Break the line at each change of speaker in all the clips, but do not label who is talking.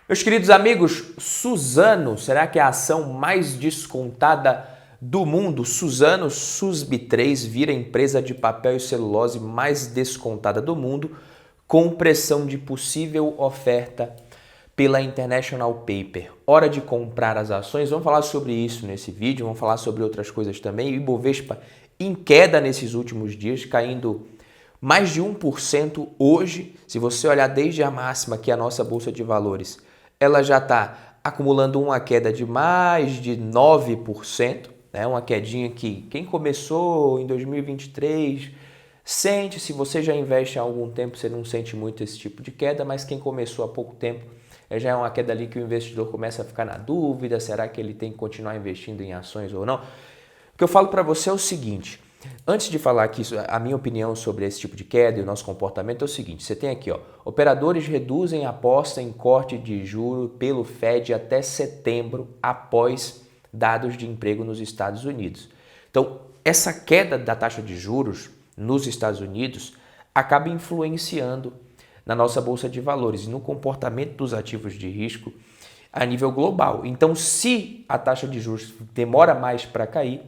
Meus queridos amigos, Suzano, será que é a ação mais descontada do mundo? Suzano SUSB3 vira a empresa de papel e celulose mais descontada do mundo, com pressão de possível oferta pela International Paper. Hora de comprar as ações, vamos falar sobre isso nesse vídeo, vamos falar sobre outras coisas também. O Ibovespa em queda nesses últimos dias, caindo mais de 1% hoje. Se você olhar desde a máxima, que é a nossa Bolsa de Valores, ela já está acumulando uma queda de mais de 9%, né? Uma quedinha que quem começou em 2023 sente. Se você já investe há algum tempo, você não sente muito esse tipo de queda, mas quem começou há pouco tempo, já é uma queda ali que o investidor começa a ficar na dúvida, será que ele tem que continuar investindo em ações ou não? O que eu falo para você é o seguinte: antes de falar aqui a minha opinião sobre esse tipo de queda e o nosso comportamento, é o seguinte: você tem aqui, operadores reduzem a aposta em corte de juro pelo Fed até setembro, após dados de emprego nos Estados Unidos. Então, essa queda da taxa de juros nos Estados Unidos acaba influenciando na nossa Bolsa de Valores e no comportamento dos ativos de risco a nível global. Então, se a taxa de juros demora mais para cair,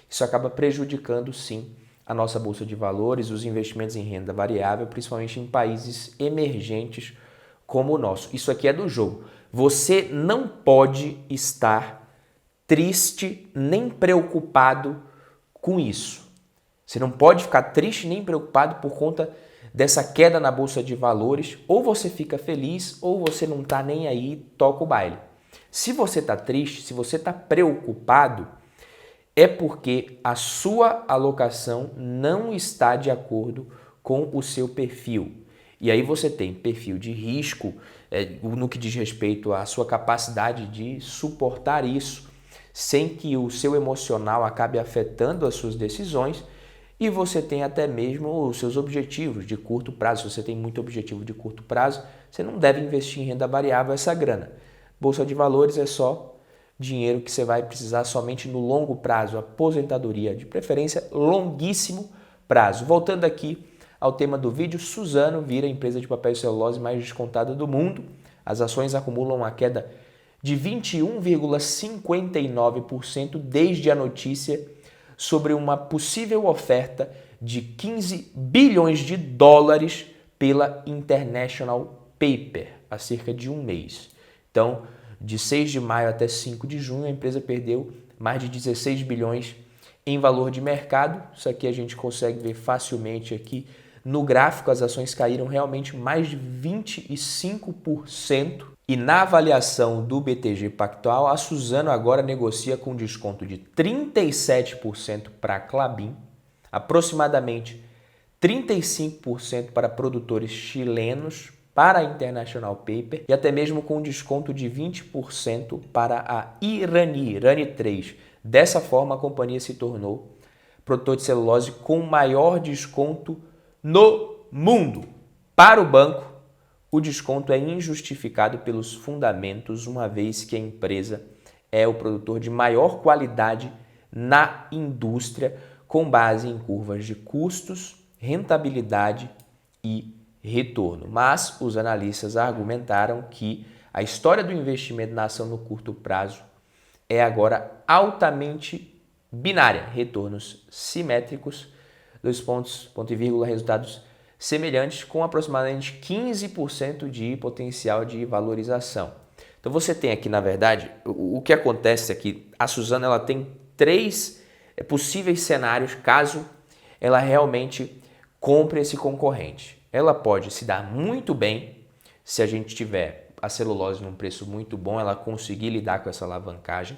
isso acaba prejudicando, sim, a nossa Bolsa de Valores, os investimentos em renda variável, principalmente em países emergentes como o nosso. Isso aqui é do jogo. Você não pode estar triste nem preocupado com isso. Você não pode ficar triste nem preocupado por conta dessa queda na Bolsa de Valores. Ou você fica feliz ou você não está nem aí, toca o baile. Se você está triste, se você está preocupado, é porque a sua alocação não está de acordo com o seu perfil. E aí você tem perfil de risco, no que diz respeito à sua capacidade de suportar isso, sem que o seu emocional acabe afetando as suas decisões, e você tem até mesmo os seus objetivos de curto prazo. Se você tem muito objetivo de curto prazo, você não deve investir em renda variável essa grana. Bolsa de Valores é só dinheiro que você vai precisar somente no longo prazo, aposentadoria, de preferência longuíssimo prazo. Voltando aqui ao tema do vídeo, Suzano vira a empresa de papel e celulose mais descontada do mundo. As ações acumulam uma queda de 21,59% desde a notícia sobre uma possível oferta de 15 bilhões de dólares pela International Paper, há cerca de um mês. Então, de 6 de maio até 5 de junho, a empresa perdeu mais de 16 bilhões em valor de mercado. Isso aqui a gente consegue ver facilmente aqui no gráfico. As ações caíram realmente mais de 25%. E na avaliação do BTG Pactual, a Suzano agora negocia com desconto de 37% para a Klabin, aproximadamente 35% para produtores chilenos, para a International Paper, e até mesmo com desconto de 20% para a Irani 3. Dessa forma, a companhia se tornou produtor de celulose com maior desconto no mundo. Para o banco, o desconto é injustificado pelos fundamentos, uma vez que a empresa é o produtor de maior qualidade na indústria, com base em curvas de custos, rentabilidade e retorno. Mas os analistas argumentaram que a história do investimento na ação no curto prazo é agora altamente binária, retornos simétricos, ponto e vírgula, resultados semelhantes, com aproximadamente 15% de potencial de valorização. Então você tem aqui, na verdade, o que acontece aqui, a Suzano ela tem três possíveis cenários caso ela realmente compre esse concorrente. Ela pode se dar muito bem se a gente tiver a celulose num preço muito bom, ela conseguir lidar com essa alavancagem.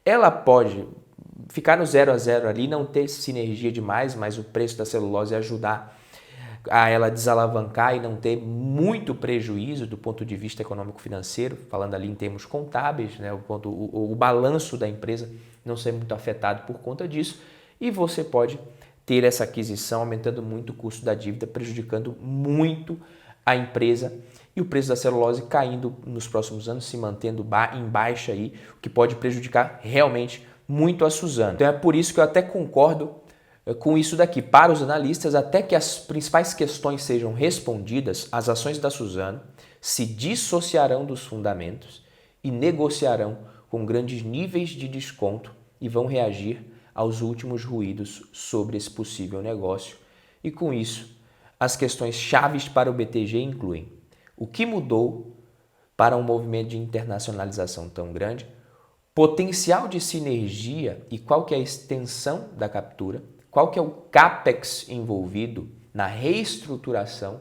Ela pode ficar no 0 a 0 ali, não ter sinergia demais, mas o preço da celulose ajudar a ela desalavancar e não ter muito prejuízo do ponto de vista econômico-financeiro, falando ali em termos contábeis, né? O balanço da empresa não ser muito afetado por conta disso, e você pode ter essa aquisição aumentando muito o custo da dívida, prejudicando muito a empresa, e o preço da celulose caindo nos próximos anos, se mantendo em baixa aí, o que pode prejudicar realmente muito a Suzano. Então é por isso que eu até concordo com isso daqui. Para os analistas, até que as principais questões sejam respondidas, as ações da Suzano se dissociarão dos fundamentos e negociarão com grandes níveis de desconto e vão reagir aos últimos ruídos sobre esse possível negócio. E com isso, as questões chaves para o BTG incluem o que mudou para um movimento de internacionalização tão grande, potencial de sinergia e qual que é a extensão da captura, qual que é o CAPEX envolvido na reestruturação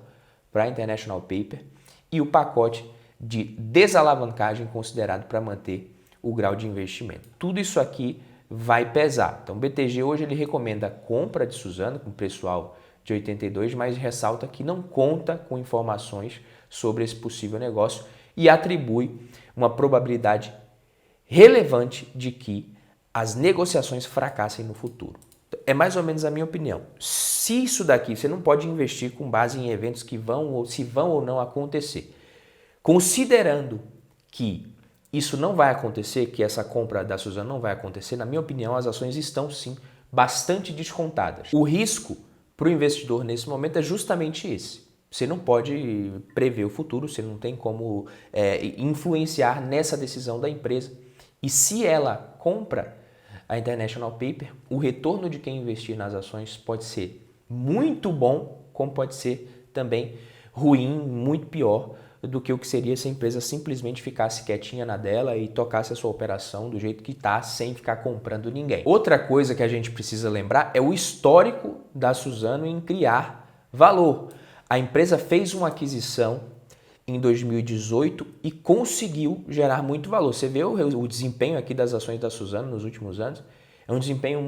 para a International Paper e o pacote de desalavancagem considerado para manter o grau de investimento. Tudo isso aqui vai pesar. Então o BTG hoje ele recomenda a compra de Suzano com preço alvo de 82, mas ressalta que não conta com informações sobre esse possível negócio e atribui uma probabilidade relevante de que as negociações fracassem no futuro. É mais ou menos a minha opinião. Se isso daqui, você não pode investir com base em eventos que vão ou não acontecer. Considerando que isso não vai acontecer, que essa compra da Suzano não vai acontecer, na minha opinião, as ações estão sim bastante descontadas. O risco para o investidor nesse momento é justamente esse. Você não pode prever o futuro, você não tem como influenciar nessa decisão da empresa. E se ela compra a International Paper, o retorno de quem investir nas ações pode ser muito bom, como pode ser também ruim, muito pior do que o que seria se a empresa simplesmente ficasse quietinha na dela e tocasse a sua operação do jeito que está, sem ficar comprando ninguém. Outra coisa que a gente precisa lembrar é o histórico da Suzano em criar valor. A empresa fez uma aquisição em 2018 e conseguiu gerar muito valor. Você vê o desempenho aqui das ações da Suzano nos últimos anos, é um desempenho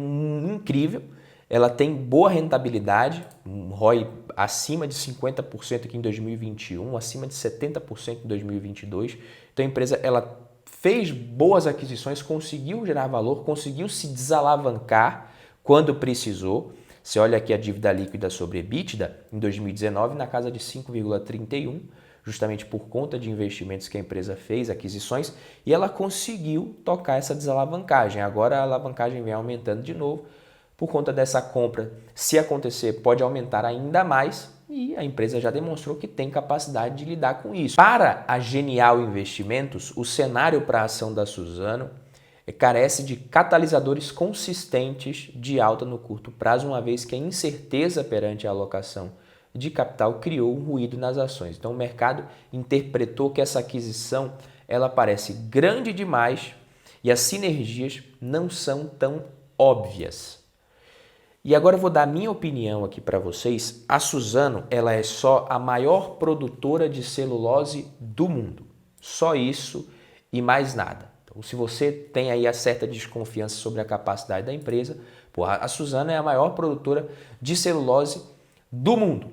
incrível, ela tem boa rentabilidade, um ROI acima de 50% aqui em 2021, acima de 70% em 2022. Então a empresa ela fez boas aquisições, conseguiu gerar valor, conseguiu se desalavancar quando precisou. Você olha aqui a dívida líquida sobre EBITDA em 2019 na casa de 5,31, justamente por conta de investimentos que a empresa fez, aquisições, e ela conseguiu tocar essa desalavancagem. Agora a alavancagem vem aumentando de novo. Por conta dessa compra, se acontecer, pode aumentar ainda mais e a empresa já demonstrou que tem capacidade de lidar com isso. Para a Genial Investimentos, o cenário para a ação da Suzano carece de catalisadores consistentes de alta no curto prazo, uma vez que a incerteza perante a alocação de capital criou um ruído nas ações. Então o mercado interpretou que essa aquisição ela parece grande demais e as sinergias não são tão óbvias. E agora eu vou dar a minha opinião aqui para vocês. A Suzano ela é só a maior produtora de celulose do mundo. Só isso e mais nada. Então, se você tem aí a certa desconfiança sobre a capacidade da empresa, a Suzano é a maior produtora de celulose do mundo.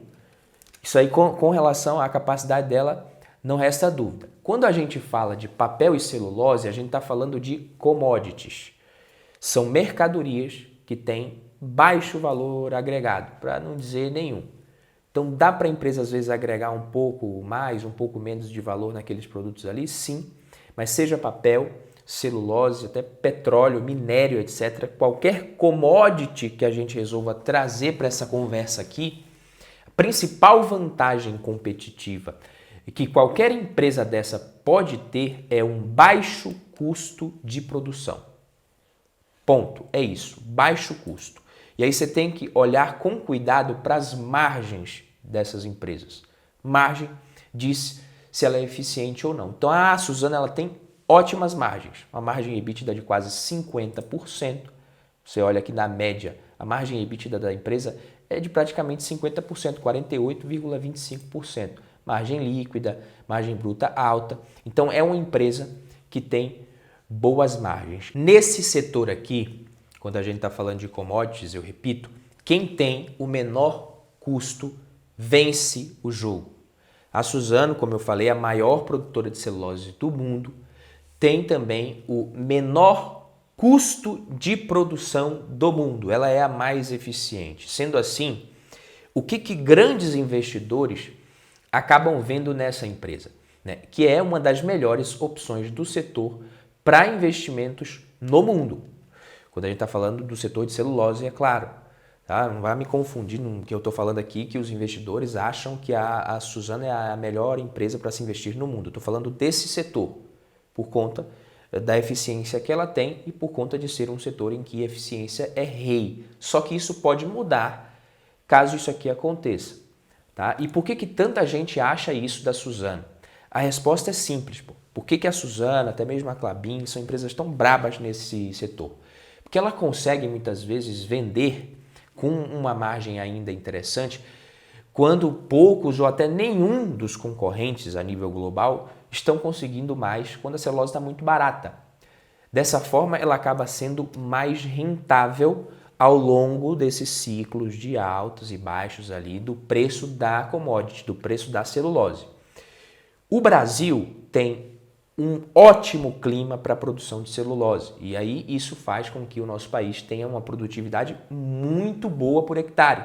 Isso aí com relação à capacidade dela não resta dúvida. Quando a gente fala de papel e celulose, a gente está falando de commodities. São mercadorias que têm baixo valor agregado, para não dizer nenhum. Então dá para a empresa às vezes agregar um pouco mais, um pouco menos de valor naqueles produtos ali, sim, mas seja papel, celulose, até petróleo, minério, etc. Qualquer commodity que a gente resolva trazer para essa conversa aqui, a principal vantagem competitiva que qualquer empresa dessa pode ter é um baixo custo de produção. Ponto. É isso, baixo custo. E aí você tem que olhar com cuidado para as margens dessas empresas. Margem diz se ela é eficiente ou não. Então a Suzano ela tem ótimas margens, uma margem EBITDA de quase 50%. Você olha aqui na média, a margem EBITDA da empresa é de praticamente 50%, 48,25%. Margem líquida, margem bruta alta. Então é uma empresa que tem boas margens. Nesse setor aqui, quando a gente está falando de commodities, eu repito, quem tem o menor custo vence o jogo. A Suzano, como eu falei, é a maior produtora de celulose do mundo, tem também o menor custo de produção do mundo. Ela é a mais eficiente. Sendo assim, o que grandes investidores acabam vendo nessa empresa, né? Que é uma das melhores opções do setor para investimentos no mundo. Quando a gente está falando do setor de celulose, é claro. Tá? Não vai me confundir no que eu estou falando aqui, que os investidores acham que a Suzano é a melhor empresa para se investir no mundo. Estou falando desse setor, por conta da eficiência que ela tem e por conta de ser um setor em que a eficiência é rei. Só que isso pode mudar caso isso aqui aconteça. Tá? E por que tanta gente acha isso da Suzano? A resposta é simples. Pô. Por que a Suzano, até mesmo a Klabin, são empresas tão brabas nesse setor? Porque ela consegue muitas vezes vender com uma margem ainda interessante, quando poucos ou até nenhum dos concorrentes a nível global estão conseguindo mais quando a celulose está muito barata. Dessa forma, ela acaba sendo mais rentável ao longo desses ciclos de altos e baixos ali do preço da commodity, do preço da celulose. O Brasil tem um ótimo clima para a produção de celulose e aí isso faz com que o nosso país tenha uma produtividade muito boa por hectare.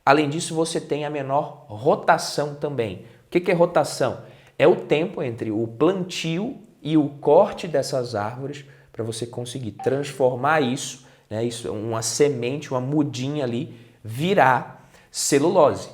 Além disso, você tem a menor rotação também. O que é rotação? É o tempo entre o plantio e o corte dessas árvores para você conseguir transformar isso, né, uma semente, uma mudinha ali, virar celulose.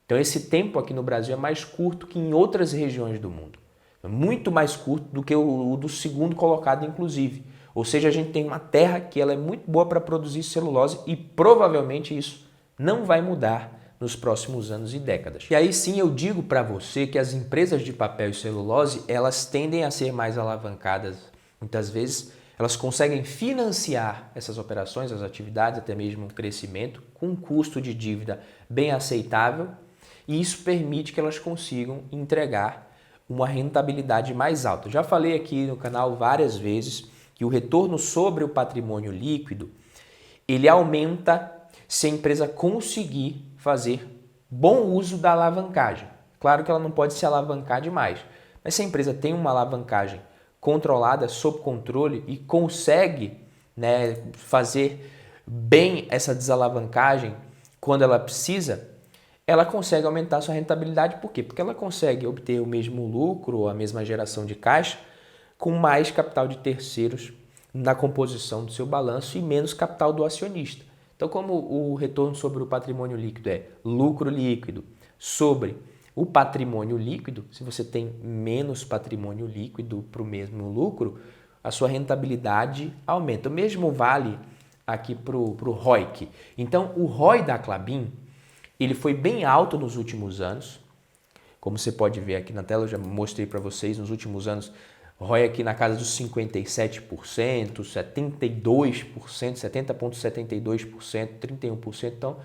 Então esse tempo aqui no Brasil é mais curto que em outras regiões do mundo. Muito mais curto do que o do segundo colocado, inclusive. Ou seja, a gente tem uma terra que ela é muito boa para produzir celulose e provavelmente isso não vai mudar nos próximos anos e décadas. E aí sim eu digo para você que as empresas de papel e celulose, elas tendem a ser mais alavancadas. Muitas vezes elas conseguem financiar essas operações, as atividades, até mesmo o crescimento, com um custo de dívida bem aceitável e isso permite que elas consigam entregar uma rentabilidade mais alta. Já falei aqui no canal várias vezes que o retorno sobre o patrimônio líquido, ele aumenta se a empresa conseguir fazer bom uso da alavancagem. Claro que ela não pode se alavancar demais, mas se a empresa tem uma alavancagem controlada, sob controle e consegue, né, fazer bem essa desalavancagem quando ela precisa, ela consegue aumentar sua rentabilidade. Por quê? Porque ela consegue obter o mesmo lucro ou a mesma geração de caixa com mais capital de terceiros na composição do seu balanço e menos capital do acionista. Então, como o retorno sobre o patrimônio líquido é lucro líquido sobre o patrimônio líquido, se você tem menos patrimônio líquido para o mesmo lucro, a sua rentabilidade aumenta. O mesmo vale aqui para o ROIC. Então, o ROI da Klabin, ele foi bem alto nos últimos anos. Como você pode ver aqui na tela, eu já mostrei para vocês, nos últimos anos, ROI aqui na casa dos 57%, 72%, 70,72%, 31%. Então,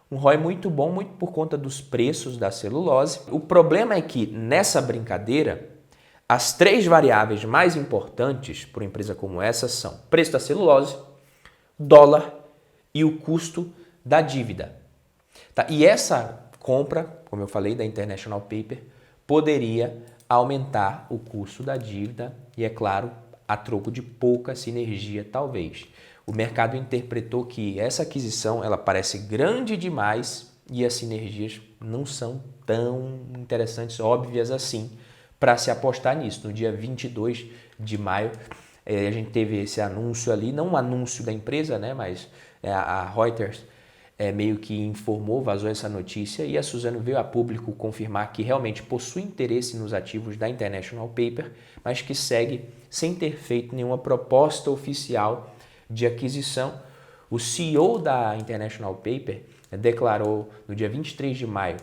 um ROI muito bom, muito por conta dos preços da celulose. O problema é que nessa brincadeira, as três variáveis mais importantes para uma empresa como essa são preço da celulose, dólar e o custo da dívida. Tá? E essa compra, como eu falei, da International Paper, poderia aumentar o custo da dívida e, é claro, a troco de pouca sinergia, talvez. O mercado interpretou que essa aquisição ela parece grande demais e as sinergias não são tão interessantes, óbvias assim, para se apostar nisso. No dia 22 de maio, a gente teve esse anúncio ali, não um anúncio da empresa, né, mas a Reuters meio que informou, vazou essa notícia e a Suzano veio a público confirmar que realmente possui interesse nos ativos da International Paper, mas que segue sem ter feito nenhuma proposta oficial de aquisição. O CEO da International Paper declarou no dia 23 de maio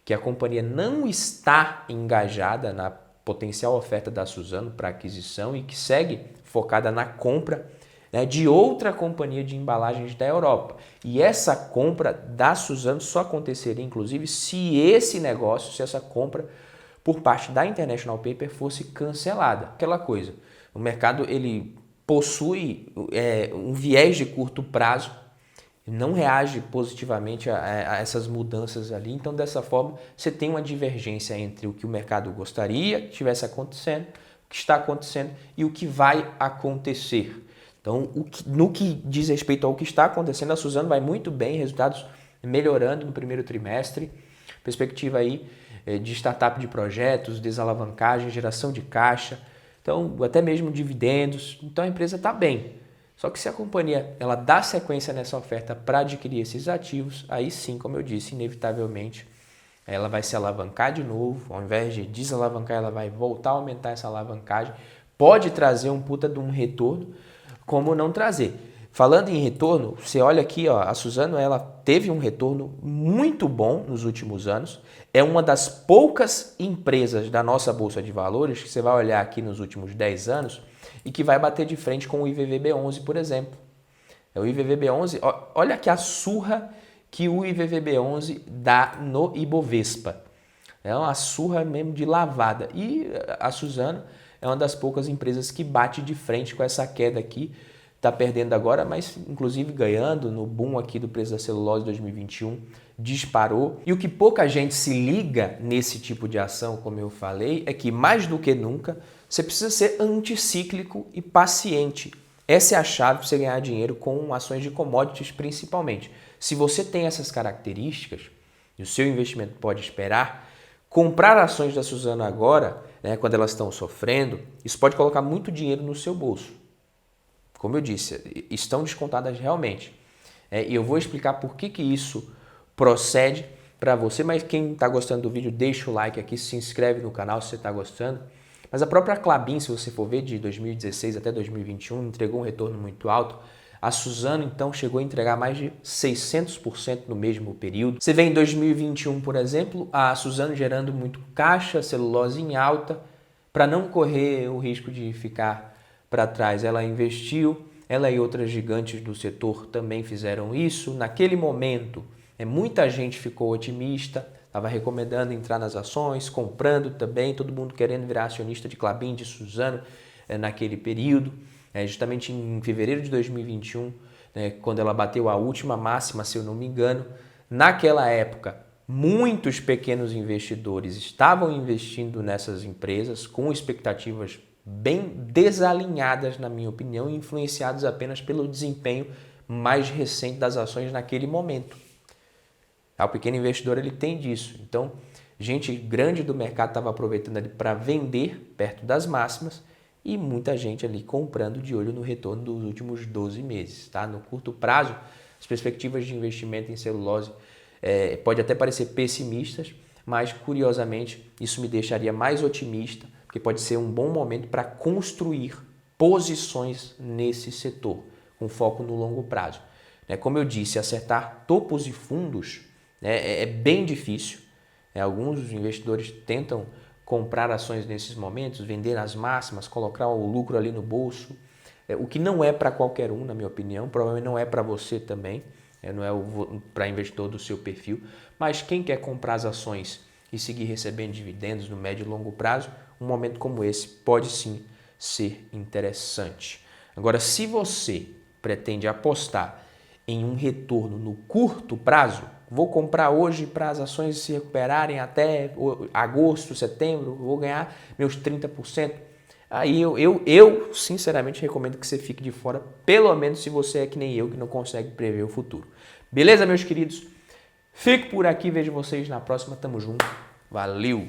que a companhia não está engajada na potencial oferta da Suzano para aquisição e que segue focada na compra, né, de outra companhia de embalagens da Europa. E essa compra da Suzano só aconteceria, inclusive, se essa compra por parte da International Paper fosse cancelada. Aquela coisa, o mercado ele possui um viés de curto prazo, não reage positivamente a essas mudanças ali. Então, dessa forma, você tem uma divergência entre o que o mercado gostaria que estivesse acontecendo, o que está acontecendo e o que vai acontecer. Então, no que diz respeito ao que está acontecendo, a Suzano vai muito bem, resultados melhorando no primeiro trimestre, perspectiva aí de startup de projetos, desalavancagem, geração de caixa, então até mesmo dividendos. Então a empresa está bem. Só que se a companhia ela dá sequência nessa oferta para adquirir esses ativos, aí sim, como eu disse, inevitavelmente ela vai se alavancar de novo, ao invés de desalavancar, ela vai voltar a aumentar essa alavancagem, pode trazer um puta de um retorno, como não trazer. Falando em retorno, você olha aqui, ó, a Suzano ela teve um retorno muito bom nos últimos anos, é uma das poucas empresas da nossa Bolsa de Valores que você vai olhar aqui nos últimos 10 anos e que vai bater de frente com o IVVB11, por exemplo. O IVVB11, olha aqui a surra que o IVVB11 dá no Ibovespa. É uma surra mesmo de lavada. E a Suzano é uma das poucas empresas que bate de frente com essa queda aqui. Está perdendo agora, mas inclusive ganhando no boom aqui do preço da celulose 2021, disparou. E o que pouca gente se liga nesse tipo de ação, como eu falei, é que mais do que nunca você precisa ser anticíclico e paciente. Essa é a chave para você ganhar dinheiro com ações de commodities principalmente. Se você tem essas características e o seu investimento pode esperar, comprar ações da Suzano agora, né, quando elas estão sofrendo, isso pode colocar muito dinheiro no seu bolso. Como eu disse, estão descontadas realmente. E eu vou explicar por que isso procede para você, mas quem está gostando do vídeo, deixa o like aqui, se inscreve no canal se você está gostando. Mas a própria Klabin, se você for ver, de 2016 até 2021, entregou um retorno muito alto. A Suzano, então, chegou a entregar mais de 600% no mesmo período. Você vê em 2021, por exemplo, a Suzano gerando muito caixa, celulose em alta, para não correr o risco de ficar para trás. Ela investiu, ela e outras gigantes do setor também fizeram isso. Naquele momento, muita gente ficou otimista, estava recomendando entrar nas ações, comprando também, todo mundo querendo virar acionista de Klabin, de Suzano naquele período. Justamente em fevereiro de 2021, quando ela bateu a última máxima, se eu não me engano, naquela época, muitos pequenos investidores estavam investindo nessas empresas com expectativas bem desalinhadas, na minha opinião, e influenciados apenas pelo desempenho mais recente das ações naquele momento. O pequeno investidor ele tem disso. Então, gente grande do mercado estava aproveitando ali para vender perto das máximas e muita gente ali comprando de olho no retorno dos últimos 12 meses. Tá? No curto prazo, as perspectivas de investimento em celulose pode até parecer pessimistas, mas curiosamente isso me deixaria mais otimista, porque pode ser um bom momento para construir posições nesse setor, com foco no longo prazo. Como eu disse, acertar topos e fundos é bem difícil. Alguns investidores tentam comprar ações nesses momentos, vender nas máximas, colocar o lucro ali no bolso, o que não é para qualquer um, na minha opinião, provavelmente não é para você também, não é para investidor do seu perfil, mas quem quer comprar as ações e seguir recebendo dividendos no médio e longo prazo, um momento como esse pode sim ser interessante. Agora, se você pretende apostar em um retorno no curto prazo, vou comprar hoje para as ações se recuperarem até agosto, setembro, vou ganhar meus 30%. Aí eu sinceramente recomendo que você fique de fora, pelo menos se você é que nem eu, que não consegue prever o futuro. Beleza, meus queridos? Fico por aqui, vejo vocês na próxima. Tamo junto. Valeu!